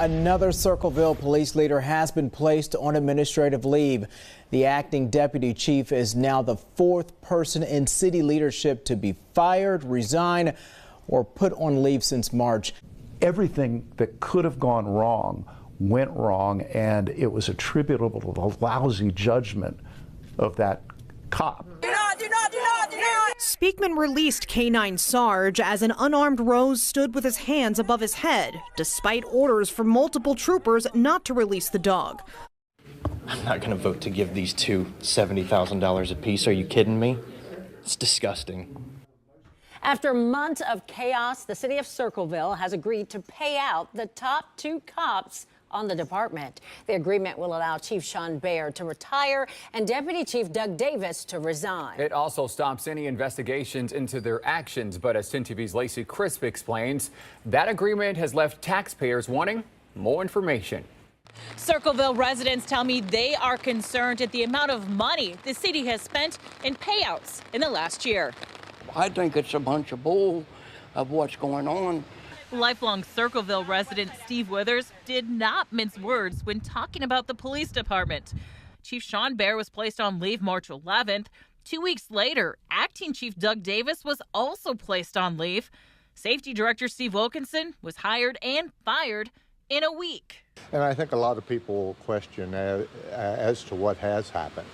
Another Circleville police leader has been placed on administrative leave. The acting deputy chief is now the fourth person in city leadership to be fired, resign, or put on leave since March. Everything that could have gone wrong went wrong, and it was attributable to the lousy judgment of that cop. Speakman released K-9 Sarge as an unarmed Rose stood with his hands above his head, despite orders from multiple troopers not to release the dog. I'm not going to vote to give these two $70,000 apiece. Are you kidding me? It's disgusting. After months of chaos, the city of Circleville has agreed to pay out the top two cops on the department. The agreement will allow Chief Sean Baer to retire and Deputy Chief Doug Davis to resign. It also stops any investigations into their actions. But as 10 TV's Lacey Crisp explains, that agreement has left taxpayers wanting more information. Circleville residents tell me they are concerned at the amount of money the city has spent in payouts in the last year. I think it's a bunch of bull of what's going on. Lifelong Circleville resident Steve Withers did not mince words when talking about the police department. Chief Sean Baer was placed on leave March 11th. 2 weeks later, acting Chief Doug Davis was also placed on leave. Safety Director Steve Wilkinson was hired and fired in a week. And I think a lot of people question as to what has happened.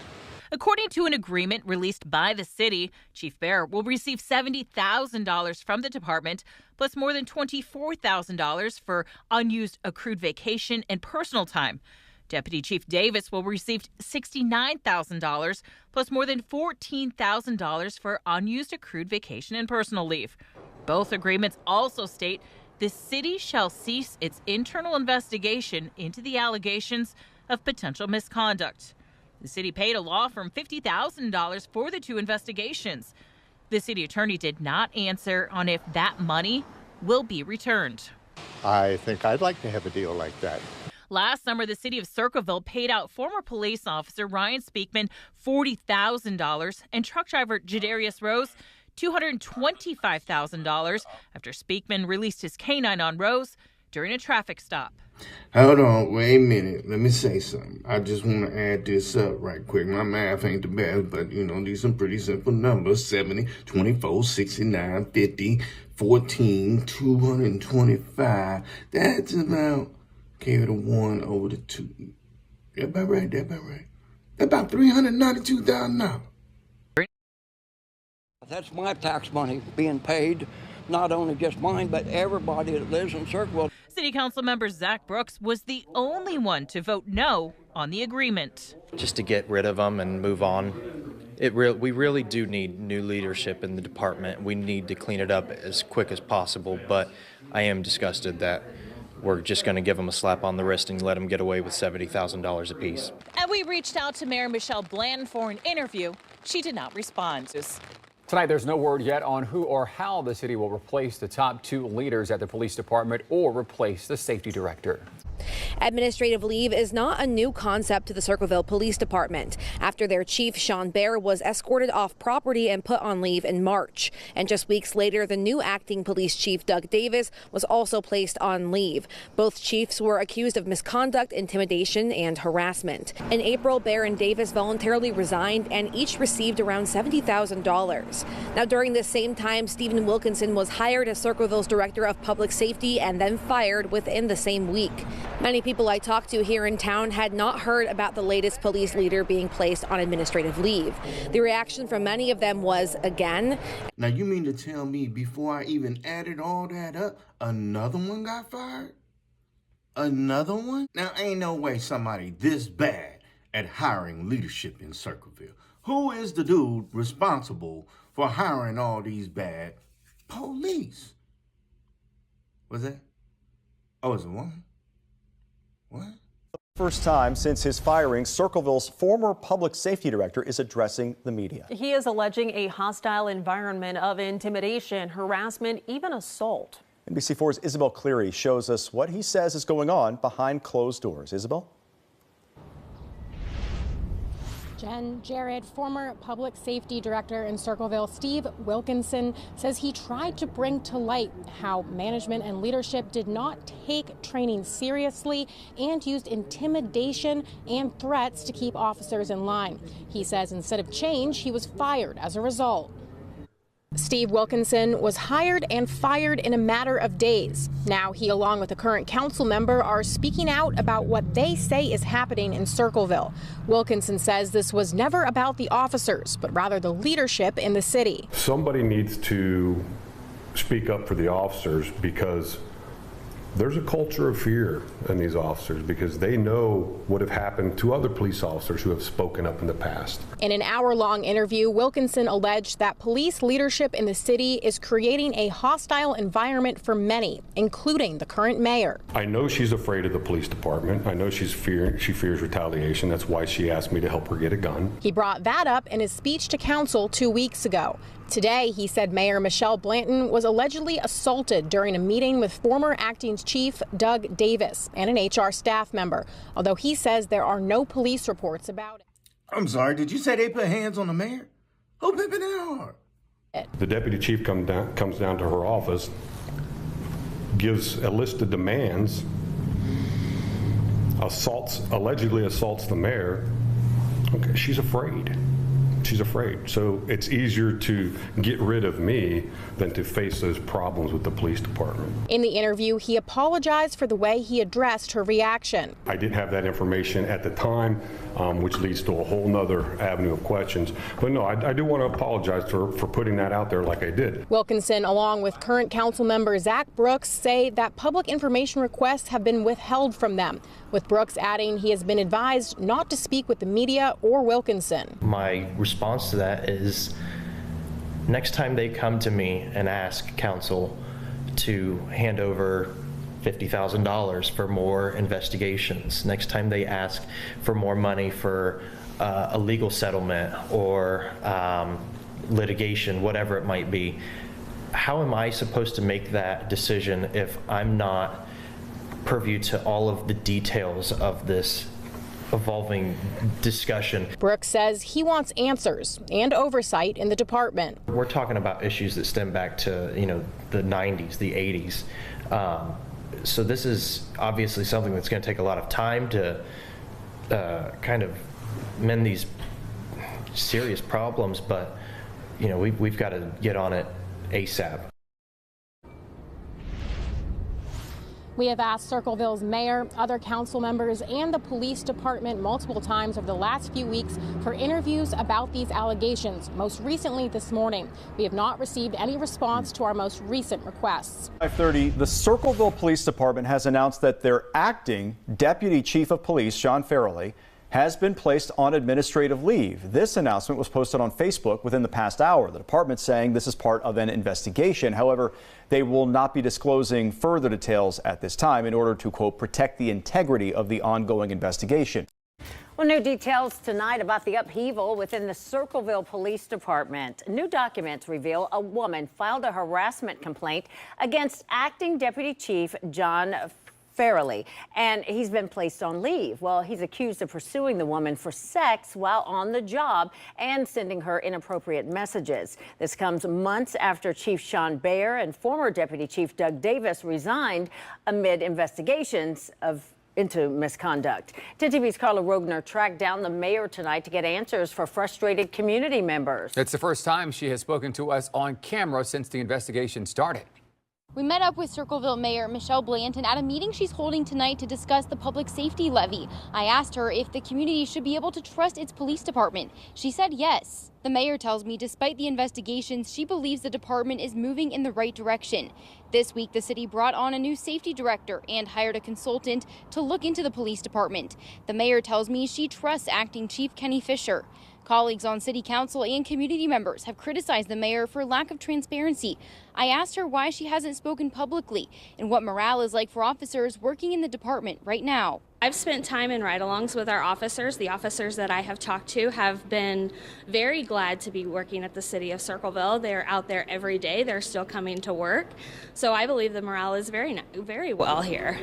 According to an agreement released by the city, Chief Baer will receive $70,000 from the department, plus more than $24,000 for unused accrued vacation and personal time. Deputy Chief Davis will receive $69,000, plus more than $14,000 for unused accrued vacation and personal leave. Both agreements also state the city shall cease its internal investigation into the allegations of potential misconduct. The city paid a law firm $50,000 for the two investigations. The city attorney did not answer on if that money will be returned. I think I'd like to have a deal like that. Last summer, the city of Circleville paid out former police officer Ryan Speakman $40,000 and truck driver Jadarius Rose $225,000 after Speakman released his canine on Rose during a traffic stop. Hold on, wait a minute. Let me say something. I just want to add this up right quick. My math ain't the best, but you know, these are pretty simple numbers. 70, 24, 69, 50, 14, 225. That's about, carry the 1 over the 2. That about right, that about right. That's about $392,000. That's my tax money being paid, not only just mine, but everybody that lives in Circleville. City Council member Zach Brooks was the only one to vote no on the agreement. Just to get rid of them and move on. We really do need new leadership in the department. We need to clean it up as quick as possible, but I am disgusted that we're just going to give them a slap on the wrist and let them get away with $70,000 apiece. And we reached out to Mayor Michelle Bland for an interview. She did not respond. Tonight, there's no word yet on who or how the city will replace the top two leaders at the police department or replace the safety director. Administrative leave is not a new concept to the Circleville Police Department after their chief, Sean Baer, was escorted off property and put on leave in March. And just weeks later, the new acting police chief, Doug Davis, was also placed on leave. Both chiefs were accused of misconduct, intimidation, and harassment. In April, Baer and Davis voluntarily resigned and each received around $70,000. Now, during this same time, Stephen Wilkinson was hired as Circleville's director of public safety and then fired within the same week. Many people I talked to here in town had not heard about the latest police leader being placed on administrative leave. The reaction from many of them was, again. Now, you mean to tell me before I even added all that up, another one got fired? Another one? Now, ain't no way somebody this bad at hiring leadership in Circleville. Who is the dude responsible for hiring all these bad police? Was that? Oh, is it one? What? First time since his firing, Circleville's former public safety director is addressing the media. He is alleging a hostile environment of intimidation, harassment, even assault. NBC4's Isabel Cleary shows us what he says is going on behind closed doors. Isabel? Jen, Jared, former public safety director in Circleville, Steve Wilkinson, says he tried to bring to light how management and leadership did not take training seriously and used intimidation and threats to keep officers in line. He says instead of change, he was fired as a result. Steve Wilkinson was hired and fired in a matter of days. Now he, along with a current council member, are speaking out about what they say is happening in Circleville. Wilkinson says this was never about the officers, but rather the leadership in the city. Somebody needs to speak up for the officers because there's a culture of fear in these officers because they know what have happened to other police officers who have spoken up in the past. In an hour-long interview, Wilkinson alleged that police leadership in the city is creating a hostile environment for many, including the current mayor. I know she's afraid of the police department. I know she fears retaliation. That's why she asked me to help her get a gun. He brought that up in his speech to council 2 weeks ago. Today, he said Mayor Michelle Blanton was allegedly assaulted during a meeting with former acting chief Doug Davis and an HR staff member, although he says there are no police reports about it. I'm sorry, did you say they put hands on the mayor? Who put it hard? The deputy chief comes down to her office, gives a list of demands, allegedly assaults the mayor. Okay, she's afraid. She's afraid. So it's easier to get rid of me than to face those problems with the police department. In the interview, he apologized for the way he addressed her reaction. I didn't have that information at the time, which leads to a whole nother avenue of questions. But no, I do want to apologize for putting that out there like I did. Wilkinson, along with current council member Zach Brooks, say that public information requests have been withheld from them, with Brooks adding he has been advised not to speak with the media or Wilkinson. My response to that is next time they come to me and ask council to hand over $50,000 for more investigations, next time they ask for more money for a legal settlement or litigation, whatever it might be, how am I supposed to make that decision if I'm not purview to all of the details of this evolving discussion? Brooks says he wants answers and oversight in the department. We're talking about issues that stem back to, the 90s, the 80s. So this is obviously something that's going to take a lot of time to kind of mend these serious problems, but we've got to get on it ASAP. We have asked Circleville's mayor, other council members, and the police department multiple times over the last few weeks for interviews about these allegations. Most recently this morning, we have not received any response to our most recent requests. 5:30, the Circleville Police Department has announced that their acting deputy chief of police, Sean Farrelly, has been placed on administrative leave. This announcement was posted on Facebook within the past hour. The department saying this is part of an investigation. However, they will not be disclosing further details at this time in order to, quote, protect the integrity of the ongoing investigation. Well, new details tonight about the upheaval within the Circleville Police Department. New documents reveal a woman filed a harassment complaint against acting deputy chief John Farrelly, and he's been placed on leave. Well, he's accused of pursuing the woman for sex while on the job and sending her inappropriate messages. This comes months after Chief Sean Baer and former Deputy Chief Doug Davis resigned amid investigations into misconduct. 10 TV's Carla Rogner tracked down the mayor tonight to get answers for frustrated community members. It's the first time she has spoken to us on camera since the investigation started. We met up with Circleville Mayor Michelle Blanton at a meeting she's holding tonight to discuss the public safety levy. I asked her if the community should be able to trust its police department. She said yes. The mayor tells me despite the investigations, she believes the department is moving in the right direction. This week, the city brought on a new safety director and hired a consultant to look into the police department. The mayor tells me she trusts acting Chief Kenny Fisher. Colleagues on city council and community members have criticized the mayor for lack of transparency. I asked her why she hasn't spoken publicly and what morale is like for officers working in the department right now. I've spent time in ride-alongs with our officers. The officers that I have talked to have been very glad to be working at the city of Circleville. They're out there every day. They're still coming to work. So I believe the morale is very well here.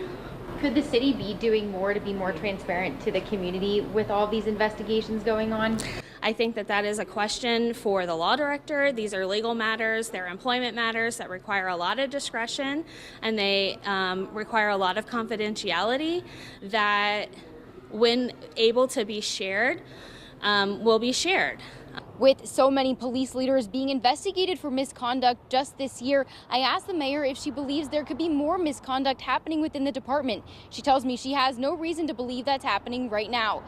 Could the city be doing more to be more transparent to the community with all these investigations going on? I think that is a question for the law director. These are legal matters, they're employment matters that require a lot of discretion, and they require a lot of confidentiality that, when able to be shared, will be shared. With so many police leaders being investigated for misconduct just this year, I asked the mayor if she believes there could be more misconduct happening within the department. She tells me she has no reason to believe that's happening right now.